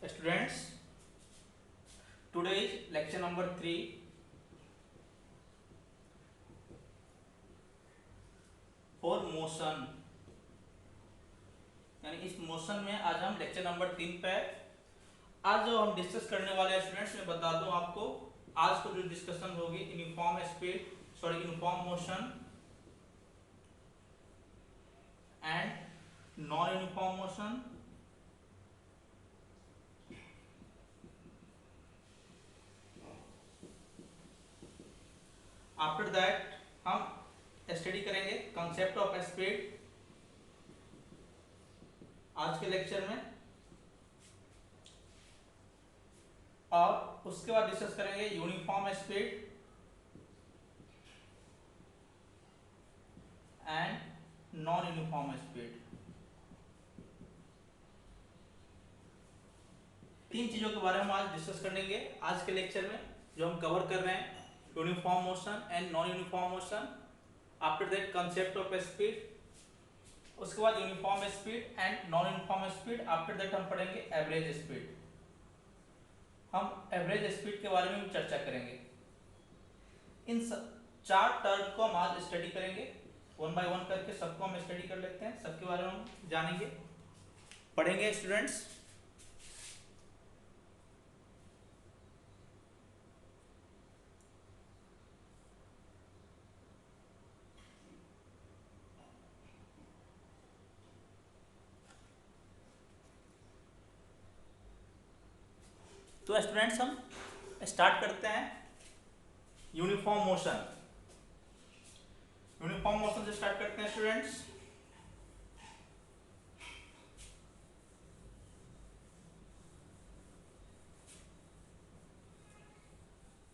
Students, today is lecture number 3 for motion। यानी इस motion में आज हम लेक्चर नंबर 3 पे आज जो हम डिस्कस करने वाले हैं स्टूडेंट्स, मैं बता दूं आपको आज को जो डिस्कशन होगी uniform motion and non uniform motion. After that हम स्टडी करेंगे कंसेप्ट ऑफ स्पीड आज के लेक्चर में, और उसके बाद डिस्कस करेंगे uniform speed and non uniform speed. तीन चीजों के बारे में आज डिस्कस करेंगे आज के लेक्चर में, जो हम कवर कर रहे हैं uniform motion and non uniform motion. After that concept of speed, उसके बाद uniform speed and non uniform speed. After that हम पढ़ेंगे एवरेज स्पीड। हम एवरेज स्पीड के बारे में भी चर्चा करेंगे। इन चार टर्म को हम आज स्टडी करेंगे, वन बाय वन करके सबको हम स्टडी कर लेते हैं, सबके बारे में हम जानेंगे, पढ़ेंगे स्टूडेंट्स। तो स्टूडेंट्स हम स्टार्ट करते हैं यूनिफॉर्म मोशन। यूनिफॉर्म मोशन से स्टार्ट करते हैं स्टूडेंट्स।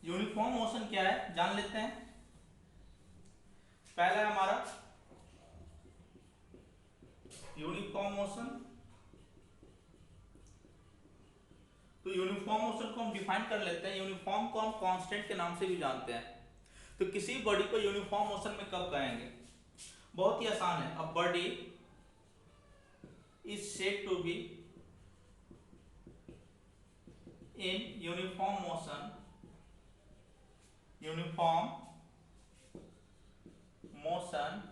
यूनिफॉर्म मोशन क्या है जान लेते हैं। पहला है हमारा यूनिफॉर्म मोशन। तो यूनिफॉर्म मोशन को हम डिफाइन कर लेते हैं। यूनिफॉर्म को हम कांस्टेंट के नाम से भी जानते हैं। तो किसी बॉडी को यूनिफॉर्म मोशन में कब कहेंगे? बहुत ही आसान है। A body is said to be in uniform motion. Uniform motion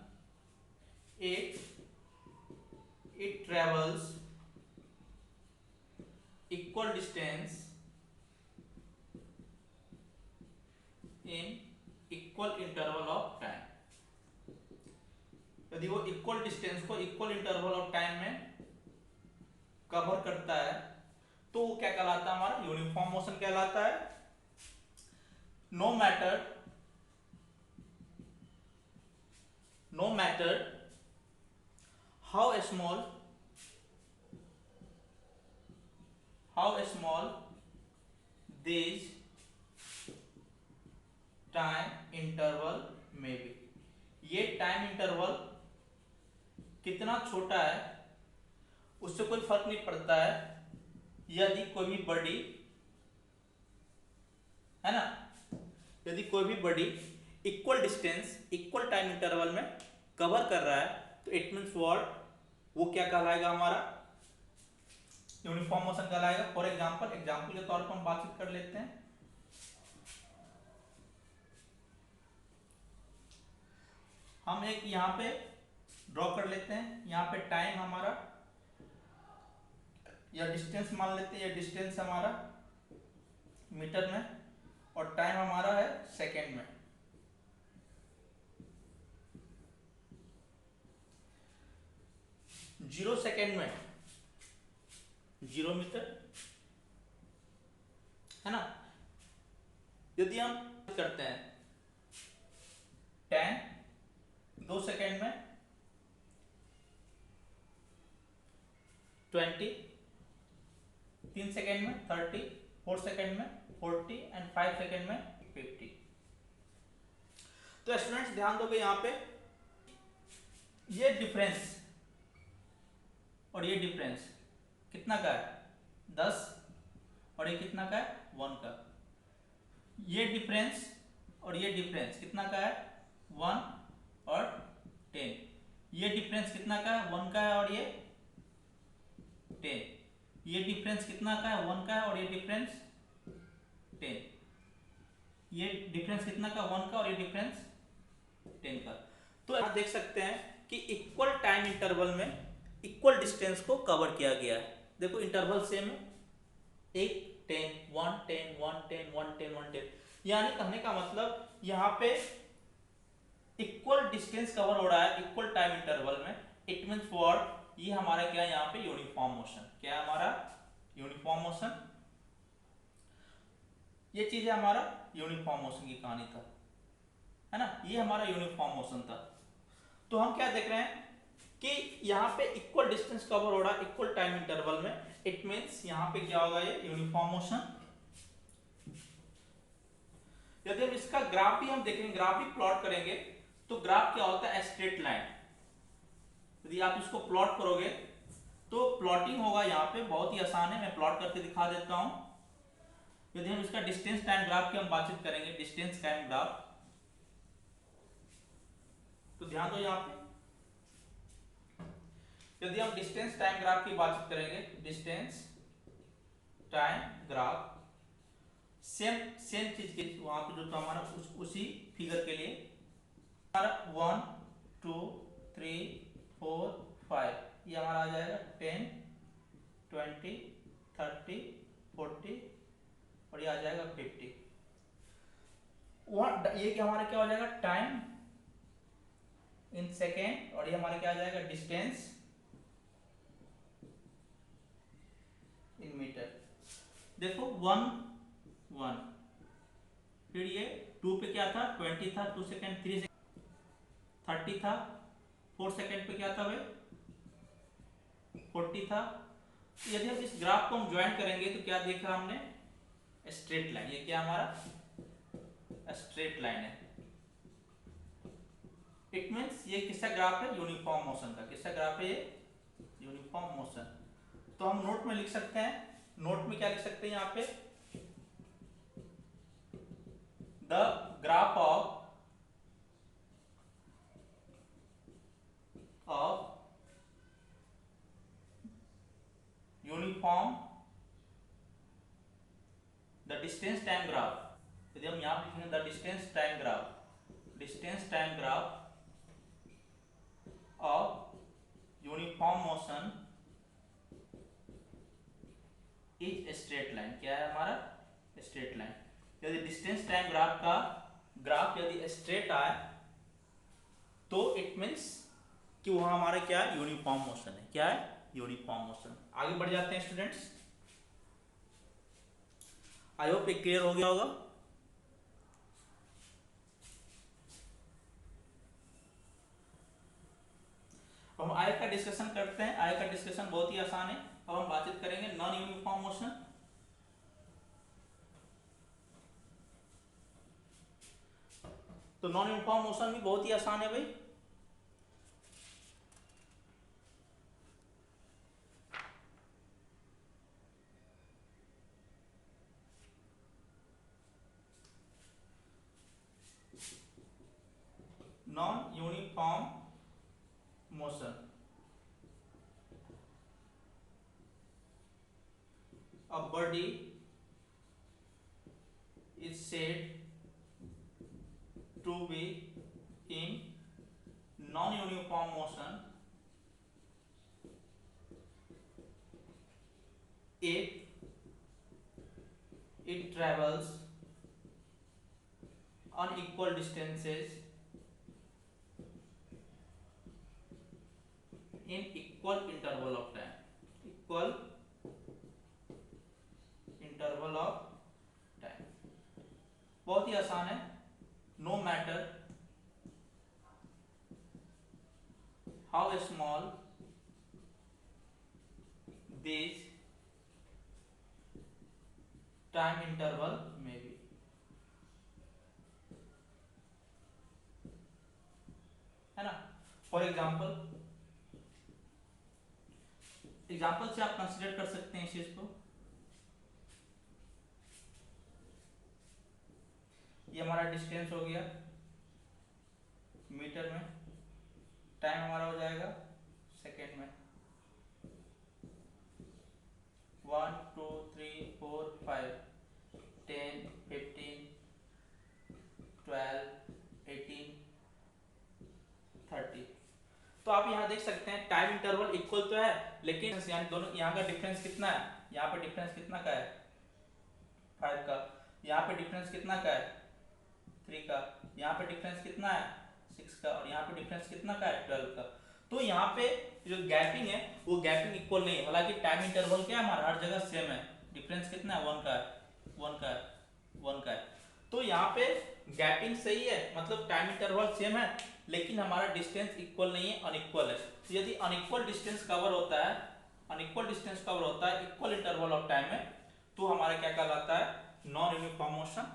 it travels equal distance in equal interval of time। यदि वो इक्वल डिस्टेंस को इक्वल इंटरवल ऑफ टाइम में कवर करता है तो वो क्या कहलाता है? हमारा यूनिफॉर्म मोशन कहलाता है। No matter how small these time interval में भी, ये टाइम इंटरवल कितना छोटा है उससे कोई फर्क नहीं पड़ता है। यदि कोई भी बॉडी है ना, यदि कोई भी body equal distance equal time interval में कवर कर रहा है तो इट मीन्स व्हाट? वो क्या कहलाएगा? हमारा यूनिफॉर्म मोशन कहलाएगा। फॉर एग्जांपल के तौर पर हम बातचीत कर लेते हैं। हम एक यहाँ पे ड्रॉ कर लेते हैं। यहाँ पे टाइम हमारा या डिस्टेंस मान लेते हैं, या डिस्टेंस हमारा मीटर में और टाइम हमारा है सेकेंड में। जीरो सेकेंड में 0 मीटर है ना। यदि हम करते हैं 10 2 सेकेंड में 20 3 सेकेंड में 30 4 सेकेंड में 40 एंड 5 सेकेंड में 50। तो स्टूडेंट्स ध्यान दोगे यहाँ पे ये डिफरेंस और ये डिफरेंस कितना का है? 10 और ये कितना का है? 1 का। ये डिफरेंस और ये डिफरेंस कितना का है? 1 और 10। ये डिफरेंस कितना का है? 1 का है और ये 10। ये डिफरेंस कितना का है, 1 का है, और ये डिफरेंस 10। ये डिफरेंस कितना का, 1 का, और ये डिफरेंस 10 का। तो आप देख सकते हैं कि इक्वल टाइम इंटरवल में इक्वल डिस्टेंस को कवर किया गया है। देखो इंटरवल सेम है, 8 10 1 10 1 10 1 10 1 10, यानी कहने का मतलब यहाँ पे इक्वल डिस्टेंस कवर हो रहा है इक्वल टाइम इंटरवल में। इट मींस फॉर, ये हमारा क्या है यहाँ पे, यूनिफॉर्म मोशन। क्या है हमारा, यूनिफॉर्म मोशन। ये चीज है हमारा यूनिफॉर्म मोशन की कहानी था, है ना, ये हमारा यूनिफॉर्म मोशन था। तो हम क्या देख रहे हैं कि यहाँ पे इक्वल डिस्टेंस कवर हो रहा है इक्वल टाइम इंटरवल में। इट मींस यहाँ पे क्या होगा, ये यूनिफॉर्म मोशन। यदि हम इसका ग्राफ भी हम देखेंगे, ग्राफ भी प्लॉट करेंगे, तो ग्राफ क्या होता है, स्ट्रेट लाइन। यदि आप इसको प्लॉट करोगे तो प्लॉटिंग होगा यहाँ पे बहुत ही आसान है, मैं प्लॉट करके दिखा देता हूं। यदि हम इसका डिस्टेंस टाइम ग्राफ की हम बातचीत करेंगे, डिस्टेंस टाइम ग्राफ, तो ध्यान दो यहाँ पे, यदि हम डिस्टेंस टाइम ग्राफ की बातचीत करेंगे, distance time graph, same same चीज के वहां पे जो था हमारा उसी फिगर के लिए हमारा 1 2 3 4 5, ये हमारा आ जाएगा 10 20 30 40, और ये आ जाएगा 50। ये क्या हमारा क्या हो जाएगा, टाइम इन सेकेंड, और ये हमारा क्या आ जाएगा, डिस्टेंस इन मीटर। देखो 1 1, फिर ये 2 पे क्या था, 20 था, 2 सेकेंड, 3 सेकेंड, 30 था, 4 सेकेंड पे क्या था भाई, 40 था। यदि हम इस ग्राफ को हम ज्वाइन करेंगे तो क्या देखा हमने, स्ट्रेट लाइन। ये क्या हमारा स्ट्रेट लाइन है। इट मींस ये किसका ग्राफ है, यूनिफॉर्म मोशन का। किसका ग्राफ है ये, यूनिफॉर्म मोशन। तो हम नोट में लिख सकते हैं, नोट में क्या लिख सकते हैं यहाँ पे, the graph of uniform, the distance time graph. यदि हम यहाँ पे लिखेंगे the distance time graph, distance time graph of uniform motion is straight line. क्या है हमारा, स्ट्रेट लाइन। यदि डिस्टेंस टाइम ग्राफ का ग्राफ यदि स्ट्रेट आए तो इट मींस कि वहां हमारा क्या है, यूनिफॉर्म मोशन है। क्या है, यूनिफॉर्म मोशन। आगे बढ़ जाते हैं स्टूडेंट्स, आई होप ये क्लियर हो गया होगा। अब हम आय का डिस्कशन करते हैं। आय का डिस्कशन बहुत ही आसान है। अब हम बातचीत करेंगे नॉन यूनिफॉर्म मोशन। तो नॉन यूनिफॉर्म मोशन भी बहुत ही आसान है भाई। Non uniform motion, a body is said to be in non-uniform motion if it travels unequal distances in equal interval of time, equal interval of time। बहुत ही आसान है। No matter how small this time interval में भी, है ना। For example से आप कंसिडर कर सकते हैं इस चीज को। ये हमारा डिस्टेंस हो गया मीटर में, टाइम हमारा हो जाएगा सेकेंड में। टाइम इंटरवल इक्वल तो है, लेकिन यानी दोनों यहाँ का डिफरेंस कितना है, यहाँ पे डिफरेंस कितना का है 5 का, यहाँ पे डिफरेंस कितना का है 3 का, यहाँ पे डिफरेंस कितना है 6 का, और यहाँ पे डिफरेंस कितना का है 12 का। तो यहाँ पे जो गैपिंग है वो गैपिंग इक्वल नहीं है, हालांकि टाइम इंटरवल क्या है हमारा हर जगह सेम है, डिफरेंस कितना है 1 का है, 1 का है, 1 का है। तो यहाँ पे गैपिंग सही है, मतलब टाइम इंटरवल सेम है, लेकिन हमारा डिस्टेंस इक्वल नहीं है, अनइक्वल है। तो यदि अनइक्वल डिस्टेंस कवर होता है, अनइक्वल डिस्टेंस कवर होता है इक्वल इंटरवल ऑफ टाइम में, तो हमारा क्या कहलाता है, नॉन यूनिफॉर्म मोशन।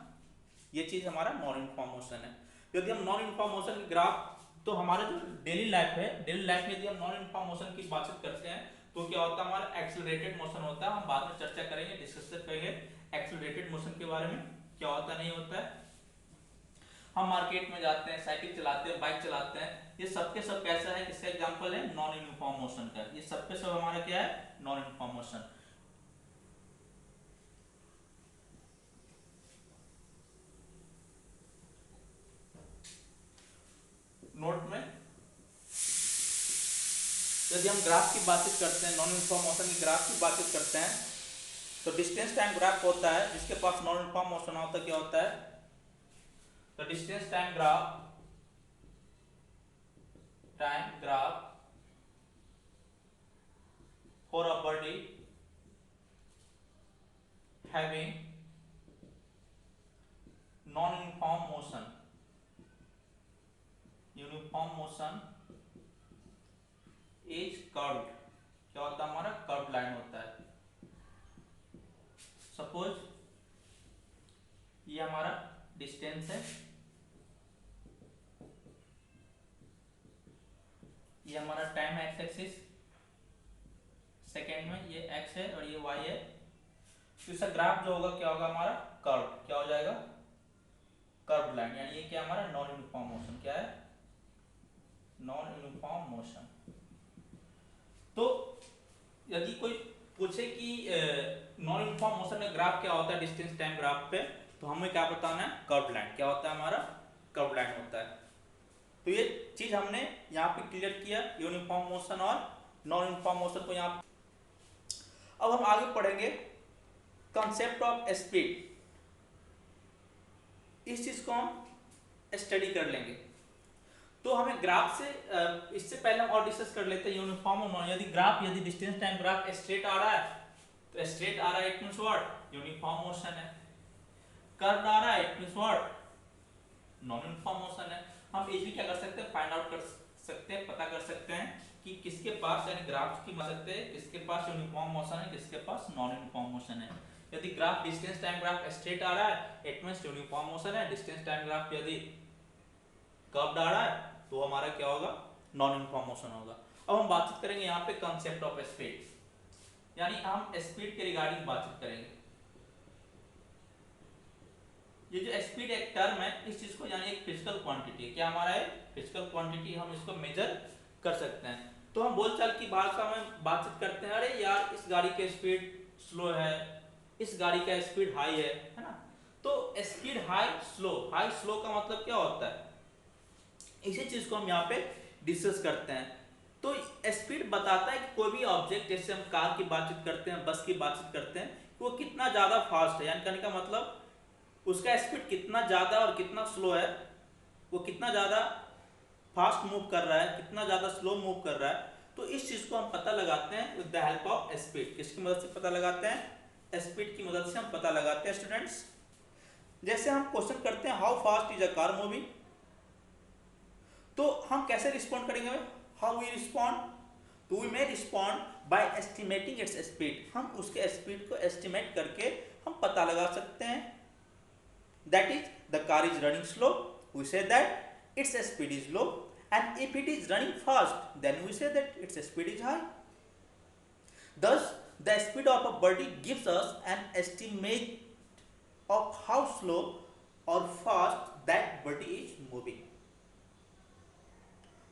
ये चीज हमारा नॉन यूनिफॉर्म मोशन है। यदि हम नॉन यूनिफॉर्म मोशन की ग्राफ, तो हमारा जो डेली लाइफ है, डेली लाइफ में यदि हम नॉन यूनिफॉर्म मोशन की बातचीत करते हैं तो क्या होता है, हमारा एक्सेलरेटेड मोशन होता है। हम बाद में चर्चा करेंगे, डिस्कस करेंगे एक्सेलरेटेड मोशन के बारे में, क्या होता है नहीं होता है। हम मार्केट में जाते हैं, साइकिल चलाते हैं, बाइक चलाते हैं, ये सबके सब कैसा है, किसका एग्जांपल है, नॉन यूनिफॉर्म मोशन का। ये सबके सब हमारा क्या है, नॉन यूनिफॉर्म मोशन। नोट में यदि हम ग्राफ की बातचीत करते हैं, नॉन यूनिफॉर्म मोशन की ग्राफ की बातचीत करते हैं, तो डिस्टेंस टाइम ग्राफ होता है, जिसके पास नॉन यूनिफॉर्म मोशन होता है क्या होता है, तो distance time graph for a body having non-uniform motion, uniform motion is curved। क्या होता है हमारा, कर्व लाइन होता है। सपोज ये हमारा डिस्टेंस है, ये हमारा टाइम एक्स एक्सिस, सेकेंड में ये x है और ये y है। तो इसका ग्राफ जो होगा क्या होगा हमारा, कर्व, क्या हो जाएगा, कर्व लाइन, यानी ये क्या हमारा नॉन यूनिफॉर्म मोशन, क्या है, नॉन यूनिफॉर्म मोशन। तो यदि कोई पूछे कि नॉन यूनिफॉर्म मोशन का ग्राफ क्या होता है डिस्टेंस टाइम ग्राफ पे, तो हमें क्या बताना है, कर्व लाइन, क्या होता है हमारा, कर्व लाइन होता है। तो ये चीज हमने यहाँ पे क्लियर किया, यूनिफॉर्म मोशन और नॉन यूनिफॉर्म मोशन को यहाँ। अब हम आगे पढ़ेंगे कंसेप्ट ऑफ स्पीड, इस चीज को हम स्टडी कर लेंगे। तो हमें ग्राफ से इससे पहले हम और डिस्कस कर लेते हैं यूनिफॉर्म और नॉन। यदि ग्राफ, यदि डिस्टेंस टाइम ग्राफ स्ट्रेट आ रहा है, तो स्ट्रेट आ रहा है it means what, uniform motion है। कर्व आ रहा है it means what, non uniform motion है। हम इजीली क्या कर सकते हैं, फाइंड आउट कर सकते हैं, पता कर सकते हैं कि किसके पास, यानी ग्राफ की मदद से किसके पास यूनिफॉर्म मोशन है, किसके पास नॉन यूनिफॉर्म मोशन है। यदि graph distance time graph straight आ रहा है इट मींस यूनिफॉर्म मोशन है। डिस्टेंस टाइम ग्राफ यदि कर्व्ड आ रहा है तो हमारा क्या होगा, नॉन यूनिफॉर्म मोशन होगा। अब हम बातचीत करेंगे यहाँ पे कंसेप्ट ऑफ स्पीड, यानी हम स्पीड के रिगार्डिंग बातचीत करेंगे। ये जो स्पीड एक टर्म है, इस चीज को यानी एक फिजिकल क्वांटिटी है, क्या हमारा है, फिजिकल क्वांटिटी, हम इसको मेजर कर सकते हैं। तो हम बोलचाल की भाषा में बातचीत करते हैं, अरे यार इस गाड़ी की स्पीड स्लो है, इस गाड़ी का स्पीड हाई है ना। तो स्पीड हाई स्लो का मतलब क्या होता है, इसी चीज को हम यहाँ पे डिस्कस करते हैं। तो स्पीड बताता है कि कोई भी ऑब्जेक्ट, जैसे हम कार की बातचीत करते हैं, बस की बातचीत करते हैं, वो कितना ज्यादा फास्ट है, यानी कहने का मतलब उसका स्पीड कितना ज्यादा और कितना स्लो है, वो कितना ज्यादा फास्ट मूव कर रहा है, कितना ज्यादा स्लो मूव कर रहा है। तो इस चीज को हम पता लगाते हैं with the help of speed. किसकी मदद से पता लगाते हैं, स्पीड की मदद से हम पता लगाते हैं स्टूडेंट्स। जैसे हम क्वेश्चन करते हैं how fast is a car moving, तो हम कैसे रिस्पॉन्ड करेंगे, हाउ वी रिस्पॉन्ड, तो we may respond by estimating its speed. हम उसके स्पीड को एस्टिमेट करके हम पता लगा सकते हैं। That is the car is running slow, we say that its speed is low, and if it is running fast then we say that its speed is high. Thus the speed of a body gives us an estimate of how slow or fast that body is moving.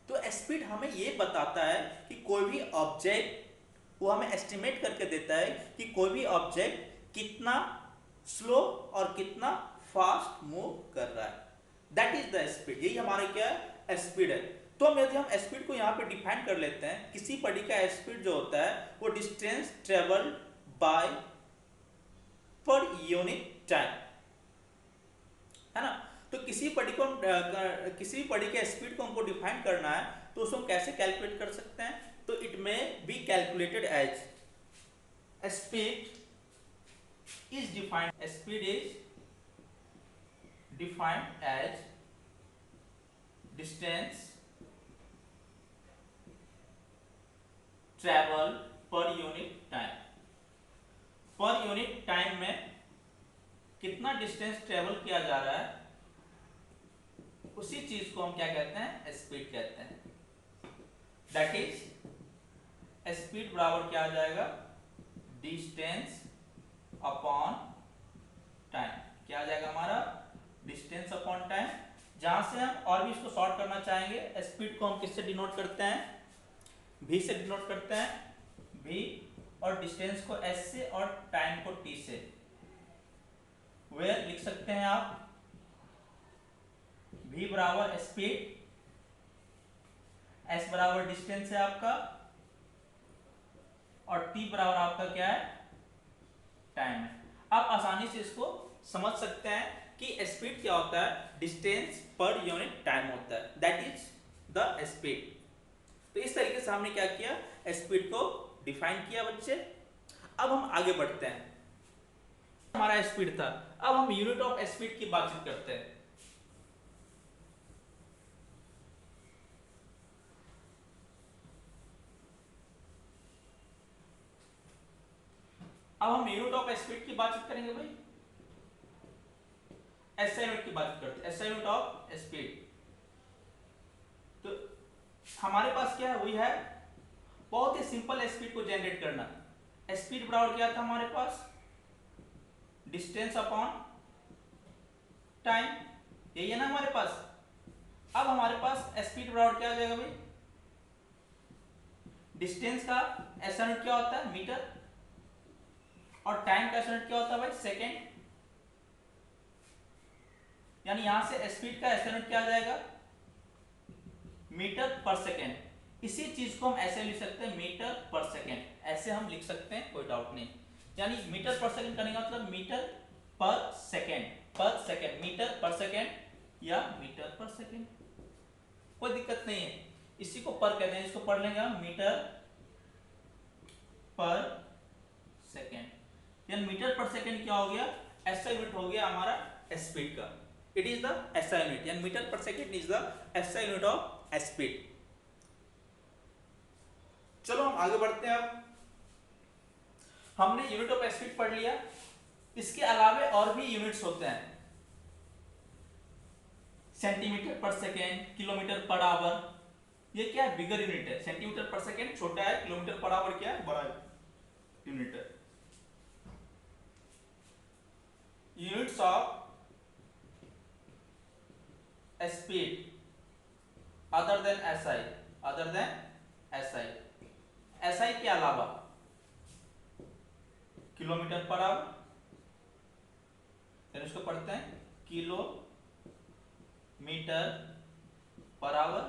तो speed हमें ये बताता है कि कोई भी object, वो हमें एस्टिमेट करके देता है कि कोई भी ऑब्जेक्ट कितना स्लो और कितना फास्ट मूव कर रहा है। दैट इज द स्पीड, यही हमारा क्या है, स्पीड है। तो हम यदि हम स्पीड को यहाँ पे डिफाइन कर लेते हैं, किसी बॉडी का स्पीड जो होता है वो डिस्टेंस ट्रेवल बाय पर यूनिट टाइम, है ना। तो किसी बॉडी को किसी बॉडी के स्पीड को हमको डिफाइन करना है तो उसको हम कैसे कैलकुलेट कर सकते हैं, तो it may be calculated as speed is defined as distance travel per unit time. Per unit time में कितना डिस्टेंस ट्रेवल किया जा रहा है उसी चीज को हम क्या कहते हैं, स्पीड कहते हैं। दैट इज स्पीड बराबर क्या आ जाएगा, डिस्टेंस अपॉन टाइम। क्या आ जाएगा हमारा, डिस्टेंस अपॉन टाइम। जहां से हम और भी इसको शॉर्ट करना चाहेंगे, स्पीड को हम किससे डिनोट करते हैं, v से डिनोट करते हैं, v, और डिस्टेंस को s से और टाइम को t से। वेयर लिख सकते हैं आप v बराबर स्पीड, s बराबर डिस्टेंस है आपका, और t बराबर आपका क्या है, टाइम है। आप आसानी से इसको समझ सकते हैं कि स्पीड क्या होता है, डिस्टेंस पर यूनिट टाइम होता है, दैट इज द स्पीड। तो इस तरीके से हमने क्या किया, स्पीड को डिफाइन किया बच्चे। अब हम आगे बढ़ते हैं, हमारा स्पीड था, अब हम यूनिट ऑफ स्पीड की बातचीत करते हैं। अब हम यूनिट ऑफ स्पीड की बातचीत करेंगे भाई, एसआई यूनिट की बात करते हैं, एसआई यूनिट ऑफ स्पीड। तो हमारे पास क्या है, वही है बहुत ही सिंपल स्पीड को जनरेट करना। स्पीड बराबर क्या था हमारे पास, डिस्टेंस अपॉन टाइम, यही है ना हमारे पास। अब हमारे पास स्पीड बराबर क्या आ जाएगा भाई, डिस्टेंस का एसआई यूनिट क्या होता है, मीटर, और टाइम का एसआई यूनिट क्या होता है भाई, सेकेंड। यानी यहां से स्पीड का एसआई यूनिट क्या आ जाएगा, मीटर पर सेकेंड। इसी चीज को हम ऐसे लिख सकते हैं, मीटर पर सेकेंड, ऐसे हम लिख सकते हैं, कोई डाउट नहीं। यानी मीटर पर सेकेंड करने का मतलब मीटर पर सेकेंड, मीटर पर सेकेंड या मीटर पर सेकेंड, कोई दिक्कत नहीं है। इसी को पर कहते हैं, इसको पढ़ लेंगे हम, मीटर पर सेकेंड। यानी मीटर पर सेकेंड क्या हो गया, एसआई यूनिट हो गया हमारा स्पीड का। It is the SI unit, यानी मीटर पर second is the SI unit of speed. चलो हम आगे बढ़ते हैं। अब हमने यूनिट ऑफ स्पीड पढ़ लिया, इसके अलावे और भी यूनिट्स होते हैं, centimetre per second, kilometre per our. ये क्या है, बिगर यूनिट है। सेंटीमीटर पर सेकेंड छोटा है, किलोमीटर पर आवर क्या है, बड़ा यूनिट है। Units of speed other than SI, other than SI, SI के अलावा किलोमीटर पर आवर, फिर इसको पढ़ते हैं kilometre per hour,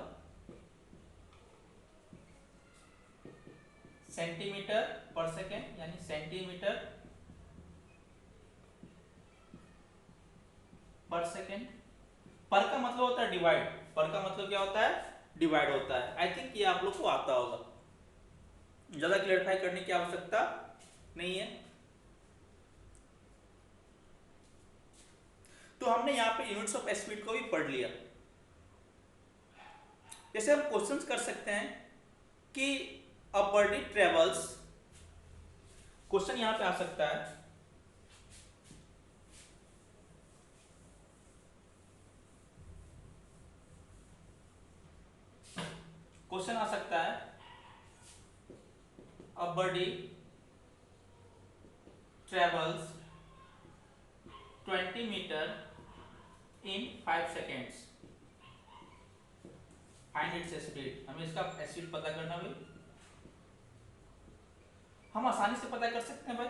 centimetre per second यानी सेंटीमीटर पर सेकेंड। पर का मतलब होता है डिवाइड, पर का मतलब क्या होता है, डिवाइड होता है। आई थिंक ये आप लोग को आता होगा, ज्यादा क्लियरिफाई करने की आवश्यकता नहीं है। तो हमने यहाँ पे यूनिट्स ऑफ स्पीड को भी पढ़ लिया। जैसे हम क्वेश्चंस कर सकते हैं कि अ बॉडी ट्रेवल्स, क्वेश्चन यहाँ पे आ सकता है, क्वेश्चन आ सकता है a body travels 20 metre in 5 seconds, find its speed. हमें इसका स्पीड पता करना भाई, हम आसानी से पता कर सकते हैं भाई।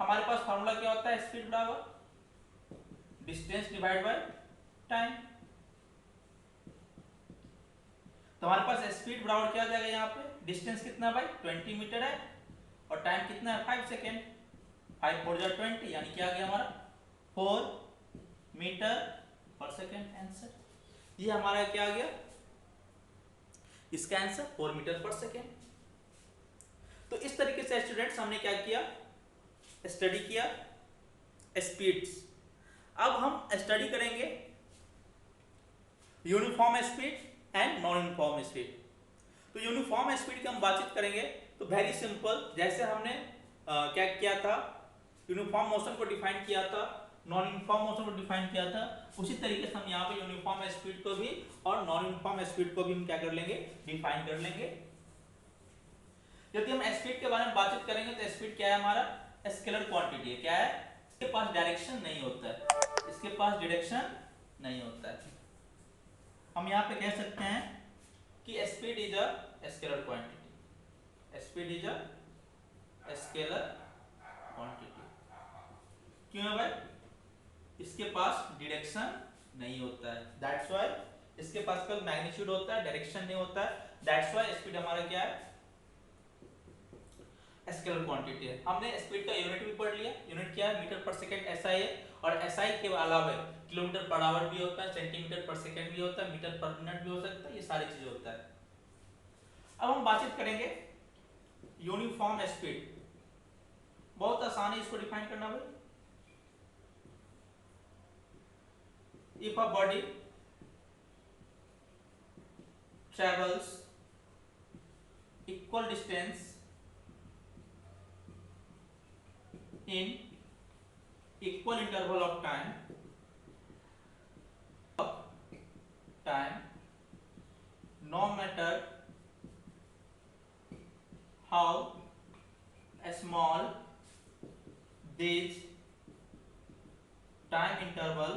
हमारे पास फार्मूला क्या होता है, स्पीड बराबर डिस्टेंस डिवाइड बाय टाइम। तो हमारे पास स्पीड बराबर क्या आ जाएगा यहाँ पे, डिस्टेंस कितना भाई 20 मीटर है और टाइम कितना है 5 सेकेंड, 5 4 जा 20 यानी क्या आ गया हमारा 4 मीटर पर सेकेंड आंसर। ये हमारा क्या आ गया, इसका आंसर 4 मीटर पर सेकेंड। तो इस तरीके से स्टूडेंट्स हमने क्या किया, स्टडी किया स्पीड्स। अब हम स्टडी करेंगे uniform speed and non uniform speed. तो यूनिफॉर्म स्पीड की हम बातचीत करेंगे तो वेरी सिंपल, जैसे हमने क्या किया था, यूनिफॉर्म मोशन को डिफाइन किया था, नॉन यूनिफॉर्म मोशन को डिफाइन किया था, उसी तरीके से हम यहाँ पे यूनिफॉर्म स्पीड को भी और नॉन यूनिफॉर्म स्पीड को भी हम क्या कर लेंगे, डिफाइन कर लेंगे। यदि हम स्पीड के बारे में बातचीत करेंगे तो स्पीड क्या है, हमारा स्केलर क्वांटिटी है। क्या है, इसके पास डायरेक्शन नहीं होता है, इसके पास डायरेक्शन नहीं होता है। हम यहाँ पे कह सकते हैं कि speed is a scalar quantity, speed is a scalar quantity. क्यों है भाई, इसके पास डायरेक्शन नहीं होता है, दैट्स व्हाई इसके पास केवल मैग्नीट्यूड होता है, डायरेक्शन नहीं होता है, दैट्स व्हाई स्पीड हमारा क्या है, स्केलर क्वांटिटी है। हमने स्पीड का यूनिट भी पढ़ लिया, यूनिट क्या है, मीटर पर सेकंड एसआई है, और एसआई के अलावा किलोमीटर पर आवर भी होता है, सेंटीमीटर पर सेकंड भी होता है, मीटर पर मिनट भी हो सकता है, ये सारी चीजें होता है। अब हम बातचीत करेंगे यूनिफॉर्म स्पीड। बहुत आसान है इसको डिफाइन करना भाई। If a body travels equal distance in equal interval of time no matter how small this time interval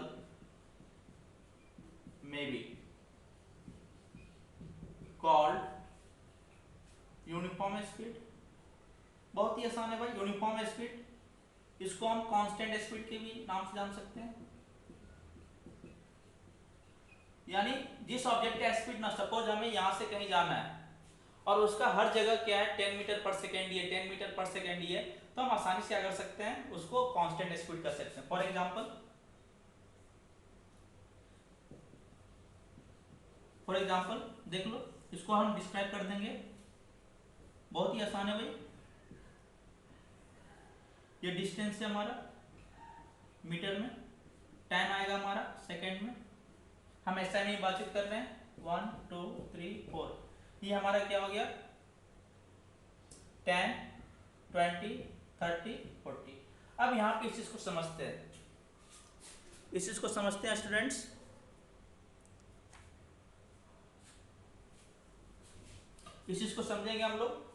may be called uniform speed. बहुत ही आसान है भाई यूनिफॉर्म स्पीड, इसको हम कांस्टेंट स्पीड के भी नाम से जान सकते हैं। यानी जिस ऑब्जेक्ट का स्पीड ना, सपोज हमें यहां से कहीं जाना है और उसका हर जगह क्या है 10 मीटर पर सेकेंड ही है, 10 मीटर पर सेकेंड ही है, तो हम आसानी से क्या कर सकते हैं, उसको कांस्टेंट स्पीड कर सकते हैं। फॉर एग्जांपल देख लो, इसको हम डिस्क्राइब कर देंगे, बहुत ही आसान है भाई। ये डिस्टेंस है हमारा मीटर में, टाइम आएगा हमारा सेकेंड में, हम ऐसा नहीं बातचीत कर रहे हैं 1 2 3 4, ये हमारा क्या हो गया 10 20 30 40। अब यहाँ पे इस चीज को समझते हैं, इस चीज को समझते हैं स्टूडेंट्स। इस चीज को समझेंगे हम लोग।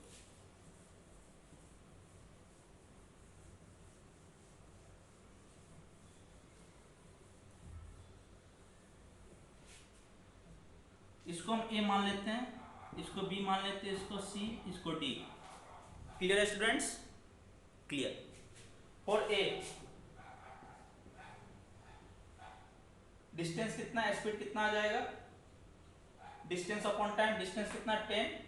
इसको हम ए मान लेते हैं, इसको बी मान लेते हैं, इसको सी, इसको डी। क्लियर है students, clear. For a distance कितना है, स्पीड कितना आ जाएगा, डिस्टेंस अपॉन टाइम, डिस्टेंस कितना 10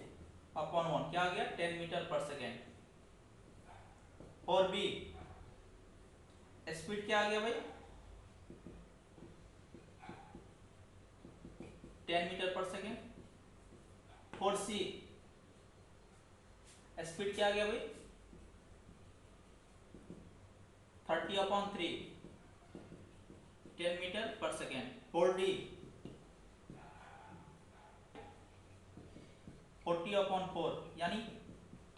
अपॉन 1, क्या आ गया 10 मीटर पर सेकेंड। और बी स्पीड क्या आ गया भाई 10 मीटर पर सेकेंड। और सी स्पीड क्या आ गया भाई 30 अपॉन 3, 10 मीटर पर सेकेंड। और डी 40 अपॉन 4 यानी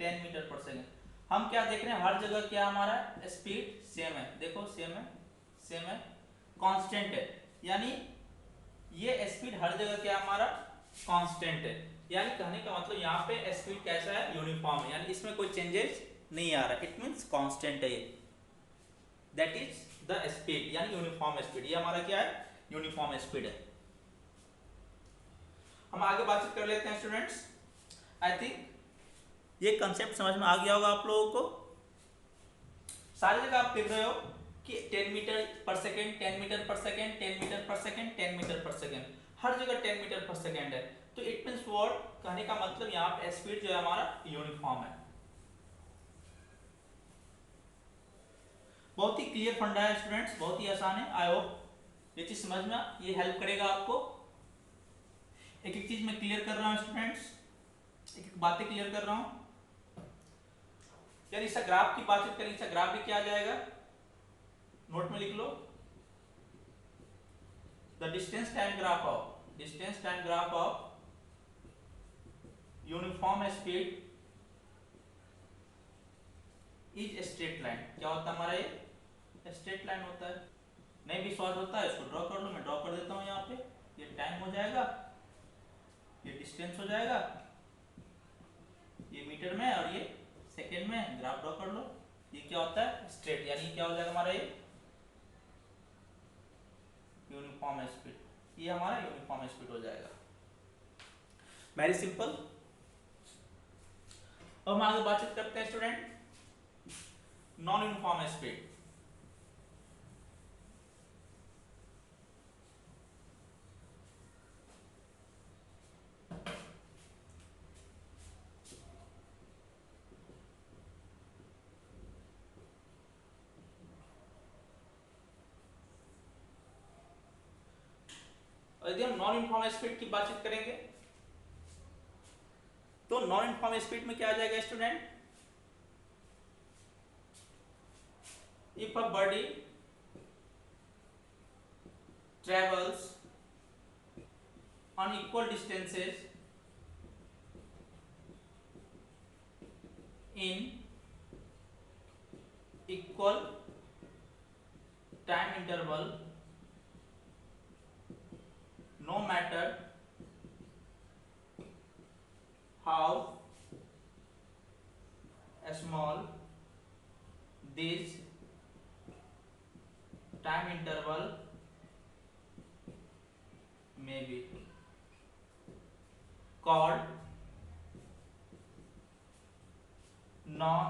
10 मीटर पर सेकेंड। हम क्या देख रहे हैं, हर जगह क्या हमारा स्पीड सेम है, देखो सेम है, कांस्टेंट है, यानी ये स्पीड हर जगह क्या हमारा कांस्टेंट है। यानी कहने का मतलब यहाँ पे स्पीड कैसा है, यूनिफॉर्म है, यानी इसमें कोई चेंजेस नहीं आ रहा, इट मींस कांस्टेंट है ये, दैट इज द स्पीड, यानी यूनिफॉर्म स्पीड। ये हमारा क्या है, यूनिफॉर्म स्पीड है। हम आगे बातचीत कर लेते हैं स्टूडेंट्स। आई थिंक ये कंसेप्ट समझ में आ गया होगा आप लोगों को। सारी जगह आप देख रहे हो कि 10 मीटर पर सेकेंड, 10 मीटर पर सेकेंड, 10 मीटर पर सेकेंड, 10 मीटर पर सेकेंड, हर जगह 10 मीटर पर सेकेंड है। तो इट मीन्स वर्ड कहने का मतलब यहाँ पे स्पीड जो है हमारा यूनिफॉर्म है। बहुत ही क्लियर फंडा है स्टूडेंट्स, बहुत ही आसान है। आई होप ये चीज समझ में ये हेल्प करेगा आपको। एक एक चीज मैं क्लियर कर रहा हूँ स्टूडेंट्स, एक एक बातें क्लियर कर रहा हूँ। यार इसका ग्राफ की बातचीत करें, इसका ग्राफ भी क्या आ जाएगा, नोट में लिख लो। The distance time graph of uniform speed is straight line. क्या होता है हमारा ये स्ट्रेट लाइन होता है। नहीं विश्वास होता है इसको ड्रॉ कर लो, मैं ड्रॉ कर देता हूँ यहाँ पे। ये टाइम हो जाएगा, ये डिस्टेंस हो जाएगा, ये मीटर में और ये सेकेंड में, ग्राफ ड्रॉ कर लो। ये क्या होता है स्ट्रेट, यानी क्या हो जाएगा हमारा ये यूनिफॉर्म स्पीड, ये हमारा यूनिफॉर्म स्पीड हो जाएगा। Very simple. अब हम आगे बातचीत करते हैं स्टूडेंट नॉन यूनिफॉर्म स्पीड। यदि हम नॉन यूनिफॉर्म स्पीड की बातचीत करेंगे तो नॉन यूनिफॉर्म स्पीड में क्या आ जाएगा student, if a body travels unequal distances in equal time interval, no matter how small this time interval may be, called non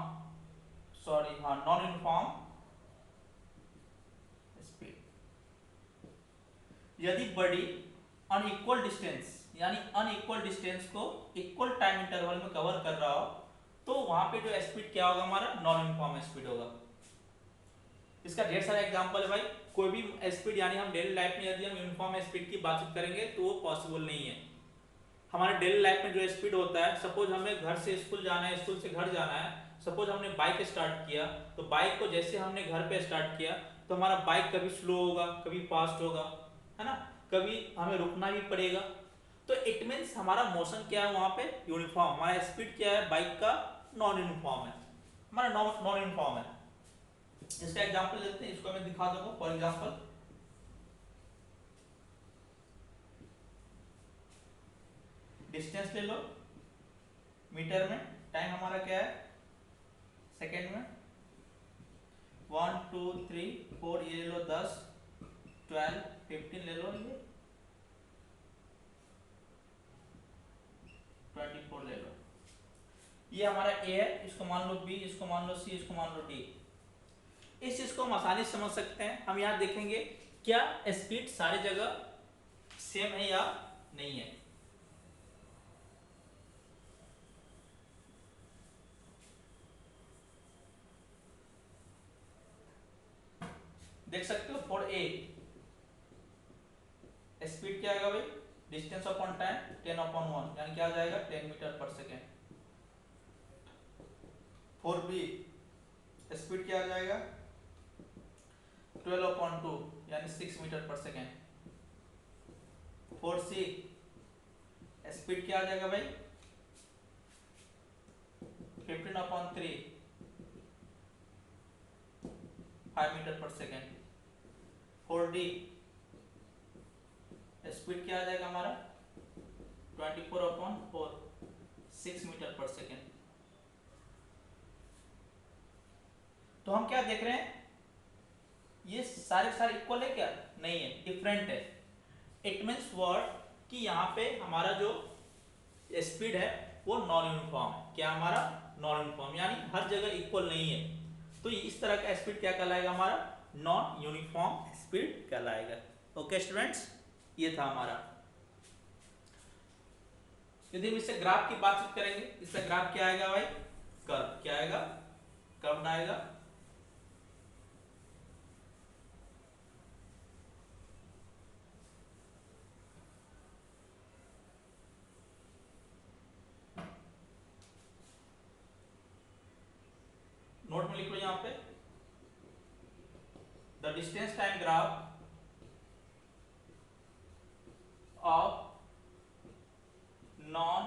uniform speed। यदि बॉडी अनइक्वल डिस्टेंस यानी unequal distance को equal time interval में cover कर रहा हो तो वहां पे जो स्पीड क्या होगा हमारा नॉन यूनिफॉर्म स्पीड होगा। इसका ढेर सारा एग्जांपल है भाई। कोई भी स्पीड यानी हम डेली लाइफ में यदि हम यूनिफॉर्म स्पीड की बातचीत करेंगे तो वो पॉसिबल नहीं है। हमारे डेली लाइफ में जो स्पीड होता है, सपोज हमें घर से स्कूल जाना है, स्कूल से घर जाना है, सपोज हमने बाइक स्टार्ट किया तो बाइक को जैसे हमने घर पे स्टार्ट किया तो हमारा बाइक कभी स्लो होगा कभी फास्ट होगा, है ना, कभी हमें रुकना भी पड़ेगा। तो इट मीन्स हमारा मोशन क्या है वहां पे यूनिफॉर्म, हमारा स्पीड क्या है बाइक का नॉन यूनिफॉर्म है, हमारा नॉन यूनिफॉर्म है। इसका एग्जांपल लेते हैं, इसको मैं दिखा दूंगा। फॉर एग्जांपल डिस्टेंस ले लो मीटर में, टाइम हमारा क्या है सेकेंड में, 1 2 3 4, ये ले लो 10 12 15 ले लो, ये 24 ले लो। ये हमारा ए है, इसको मान लो बी, इसको मान लो सी, इसको मान लो डी। इस चीज को हम आसानी से समझ सकते हैं। हम यहाँ देखेंगे क्या स्पीड सारी जगह सेम है या नहीं है। देख सकते हो फॉर ए स्पीड क्या आएगा भाई, डिस्टेंस अपॉन टाइम 10/1 यानी क्या आ जाएगा 10 मीटर पर सेकेंड। फॉर बी स्पीड क्या आ जाएगा 12/2 यानी 6 मीटर पर सेकेंड। फॉर सी स्पीड क्या आ जाएगा भाई 15/3 5 मीटर पर सेकेंड। फॉर डी स्पीड क्या आ जाएगा हमारा 24/4 6 मीटर पर सेकेंड। तो हम क्या देख रहे हैं, ये सारे इक्वल है क्या, नहीं है, डिफरेंट है। इट मीन्स वर्ड कि यहाँ पे हमारा जो स्पीड है वो नॉन यूनिफॉर्म है। क्या हमारा नॉन यूनिफॉर्म यानी हर जगह इक्वल नहीं है। तो इस तरह का स्पीड क्या कहलाएगा हमारा नॉन यूनिफॉर्म स्पीड कहलाएगा। ओके स्टूडेंट्स, ये था हमारा। यदि हम इससे ग्राफ की बातचीत करेंगे, इसका ग्राफ क्या आएगा भाई? कर्व। क्या आएगा? कर्व आएगा। नोट में लिख लो यहां पे, the distance time graph of non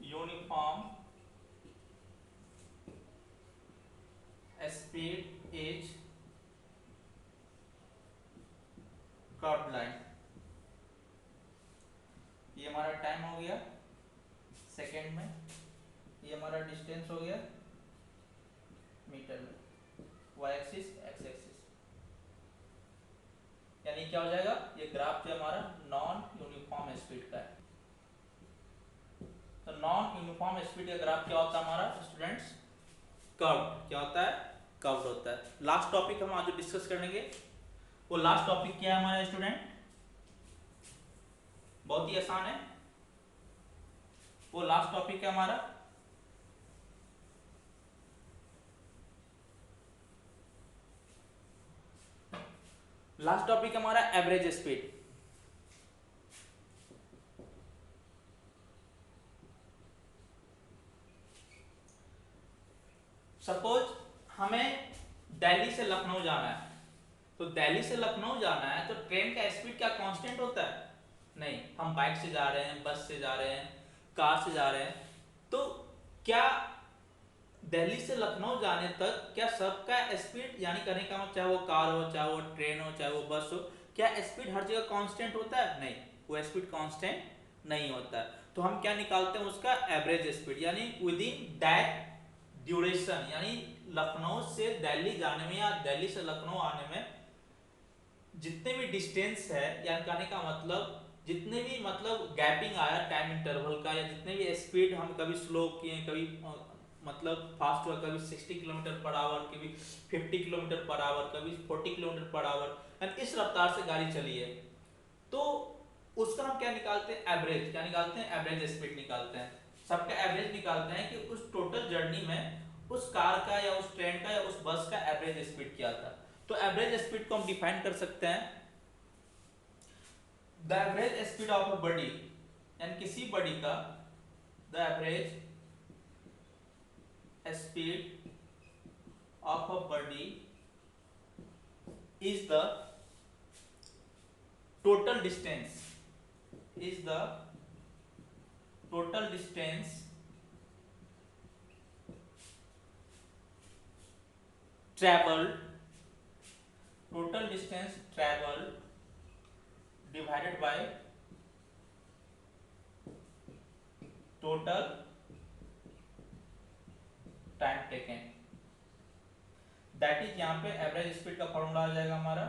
uniform speed is curve line. ये हमारा टाइम हो गया सेकेंड में, ये हमारा डिस्टेंस हो गया मीटर में, y एक्सिस x एक्सिस। यानी क्या हो जाएगा? ये ग्राफ जो हमारा नॉन यूनिफॉर्म स्पीड का है। तो नॉन यूनिफॉर्म स्पीड का ग्राफ क्या होता है हमारा स्टूडेंट्स? कर्व। क्या होता है? कर्व होता है। लास्ट टॉपिक हम आज जो डिस्कस करेंगे, वो लास्ट टॉपिक क्या है हमारा स्टूडेंट? बहुत ही आसान है। वो लास्ट टॉपिक है हमारा एवरेज स्पीड। सपोज हमें दिल्ली से लखनऊ जाना है, तो दिल्ली से लखनऊ जाना है तो ट्रेन का स्पीड क्या कांस्टेंट होता है? नहीं। हम बाइक से जा रहे हैं, बस से जा रहे हैं, कार से जा रहे हैं, तो क्या दिल्ली से लखनऊ जाने तक क्या सबका स्पीड, यानी कहने का मतलब चाहे वो कार हो, चाहे वो ट्रेन हो, चाहे वो बस हो, क्या स्पीड हर जगह कांस्टेंट होता है? नहीं, वो स्पीड कांस्टेंट नहीं होता है। तो हम क्या निकालते हैं? उसका एवरेज स्पीड, यानी विद इन दैट ड्यूरेशन, यानी लखनऊ से दिल्ली जाने में या दिल्ली से लखनऊ आने में जितने भी डिस्टेंस है, यानी कहने का मतलब जितने भी मतलब गैपिंग आया टाइम इंटरवल का, या जितने भी स्पीड हम कभी स्लो किए, कभी मतलब फास्ट हुआ, कभी 60 किलोमीटर पर आवर, कभी 50 किलोमीटर पर आवर, कभी 40 किलोमीटर पर आवर, यानी इस रफ्तार से गाड़ी चली है, तो उसका हम क्या निकालते हैं? एवरेज। क्या निकालते हैं? एवरेज स्पीड निकालते हैं। सबका एवरेज निकालते हैं कि उस टोटल जर्नी में उस कार का या उस ट्रेन का या उस बस का एवरेज स्पीड क्या था। तो एवरेज स्पीड को हम डिफाइन कर सकते हैं, the average speed of a body, यानी किसी बॉडी का the average speed of a body is the total distance, is the total distance traveled divided by total time taken। That is यहाँ पे एवरेज स्पीड का formula आ जाएगा हमारा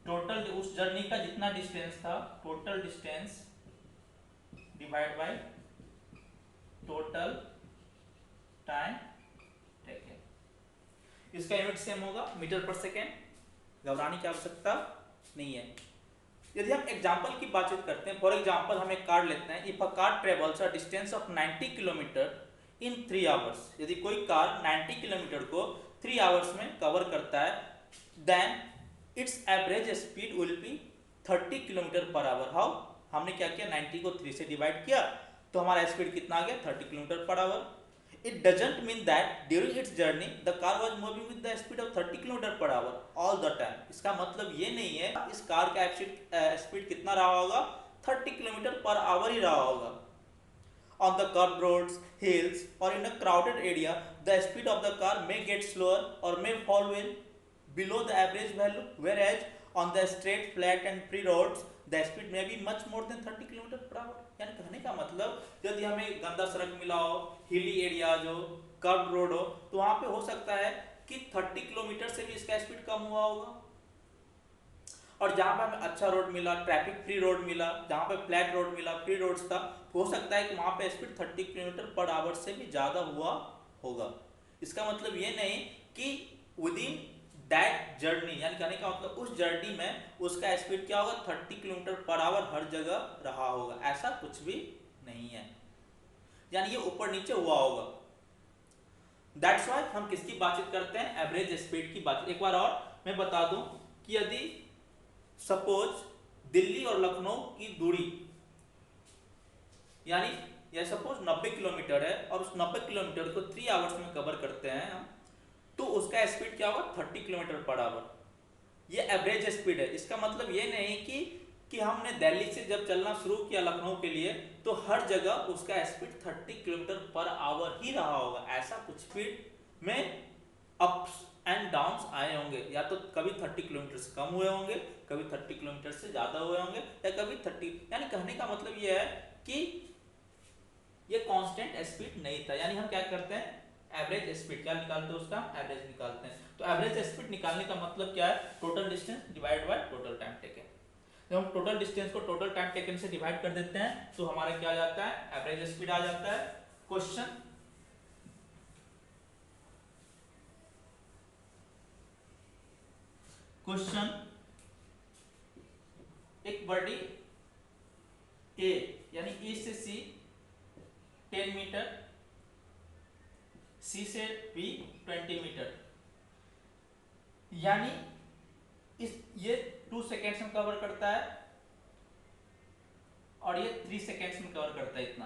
total, उस journey का जितना डिस्टेंस था, total distance divide by total time taken. इसका यूनिट सेम होगा मीटर पर सेकेंड, घबराने की आवश्यकता नहीं है। यदि हम एग्जांपल की बातचीत करते हैं, फॉर एग्जांपल हम एक कार लेते हैं, if a car travels a distance of 90 kilometre in 3 hours, यदि कोई कार 90 किलोमीटर को 3 आवर्स में कवर करता है, then its average speed will be 30 kilometre per hour. How? हमने क्या किया? 90 को 3 से डिवाइड किया, तो हमारा स्पीड कितना आ गया? 30 kilometre per our. It doesn't mean that during its journey the car was moving with the speed of 30 km per hour all the time। इसका मतलब ये नहीं है इस कार का स्पीड कितना रहा होगा? 30 किलोमीटर पर आवर ही रहा होगा। On the curved roads, hills or in a crowded area, the speed of the car may get slower or may fall well below the average value, whereas on the straight, flat and free roads, the speed may be much more than 30 km per hour। यानी कहने का मतलब यदि हमें गंदा सड़क मिला हो, हिली एरिया जो कर्व रोड हो, तो वहां पे हो सकता है कि 30 किलोमीटर से भी इसका स्पीड कम हुआ होगा, और जहां पे हमें अच्छा रोड मिला, ट्रैफिक फ्री रोड मिला, जहां पे फ्लैट रोड मिला, फ्री रोड्स था, हो सकता है कि वहां पे स्पीड 30 किलोमीटर पर आवर से भी ज्यादा हुआ होगा। इसका मतलब ये नहीं कि विद इन दैट जर्नी, यानी कहने का मतलब उस जर्नी में उसका स्पीड क्या होगा 30 किलोमीटर पर आवर हर जगह रहा होगा, ऐसा कुछ भी नहीं है, यानी ये ऊपर नीचे हुआ होगा। दैट्स वाई हम किसकी बातचीत करते हैं, एवरेज स्पीड की बात। एक बार और मैं बता दूं कि यदि सपोज दिल्ली और लखनऊ की दूरी, यानी यह सपोज 90 किलोमीटर है और उस 90 किलोमीटर को 3 आवर्स में कवर करते हैं हम, तो उसका स्पीड क्या होगा 30 किलोमीटर पर आवर। ये एवरेज स्पीड है। इसका मतलब ये नहीं कि हमने दिल्ली से जब चलना शुरू किया लखनऊ के लिए तो हर जगह उसका स्पीड 30 किलोमीटर पर आवर ही रहा होगा, ऐसा कुछ स्पीड में अप्स एंड डाउन्स आए होंगे, या तो कभी 30 किलोमीटर से कम हुए होंगे, कभी 30 किलोमीटर से ज्यादा हुए होंगे, या कभी 30, यानी कहने का मतलब ये है कि ये कांस्टेंट स्पीड नहीं था। यानी हम क्या करते हैं, एवरेज स्पीड क्या निकालते हैं, उसका एवरेज निकालते हैं। तो एवरेज स्पीड निकालने का मतलब क्या है, total distance divide by total time taken. जब हम टोटल डिस्टेंस को टोटल टाइम टेकन से डिवाइड कर देते हैं तो हमारा क्या आ जाता है, एवरेज स्पीड आ जाता है। क्वेश्चन एक बॉडी ए, यानी ए से सी 10 मीटर, सी से बी 20 मीटर, यानी ये 2 सेकेंड्स में कवर करता है और ये 3 सेकेंड्स में कवर करता है इतना।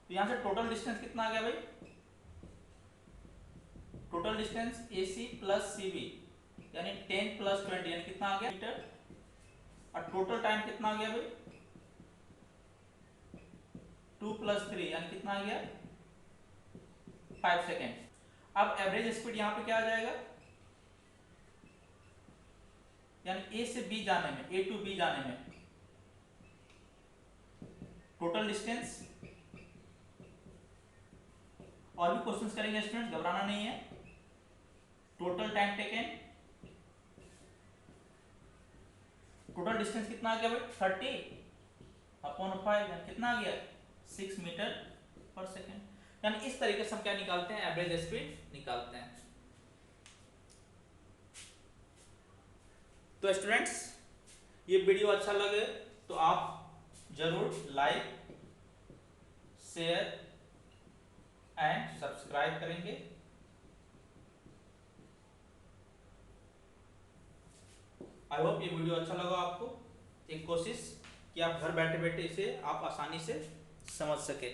तो यहां से टोटल डिस्टेंस कितना आ गया भाई, total distance AC plus CB यानी 10 प्लस 20 यानी कितना आ गया मीटर, और टोटल टाइम कितना आ गया भाई 2 प्लस 3 यानी कितना आ गया 5 सेकेंड। अब एवरेज स्पीड यहां पे क्या आ जाएगा, यानी A से B जाने में, A टू B जाने में टोटल डिस्टेंस, और भी क्वेश्चंस करेंगे स्टूडेंट्स, घबराना नहीं है। Total time taken, total distance कितना आ गया भाई 30/5 यानी कितना आ गया 6 मीटर पर सेकेंड। यानी इस तरीके से हम क्या निकालते हैं, एवरेज स्पीड निकालते हैं। तो स्टूडेंट्स ये वीडियो अच्छा लगे तो आप जरूर लाइक, शेयर एंड सब्सक्राइब करेंगे। आई होप ये वीडियो अच्छा लगा आपको। एक कोशिश कि आप घर बैठे बैठे इसे आप आसानी से समझ सके।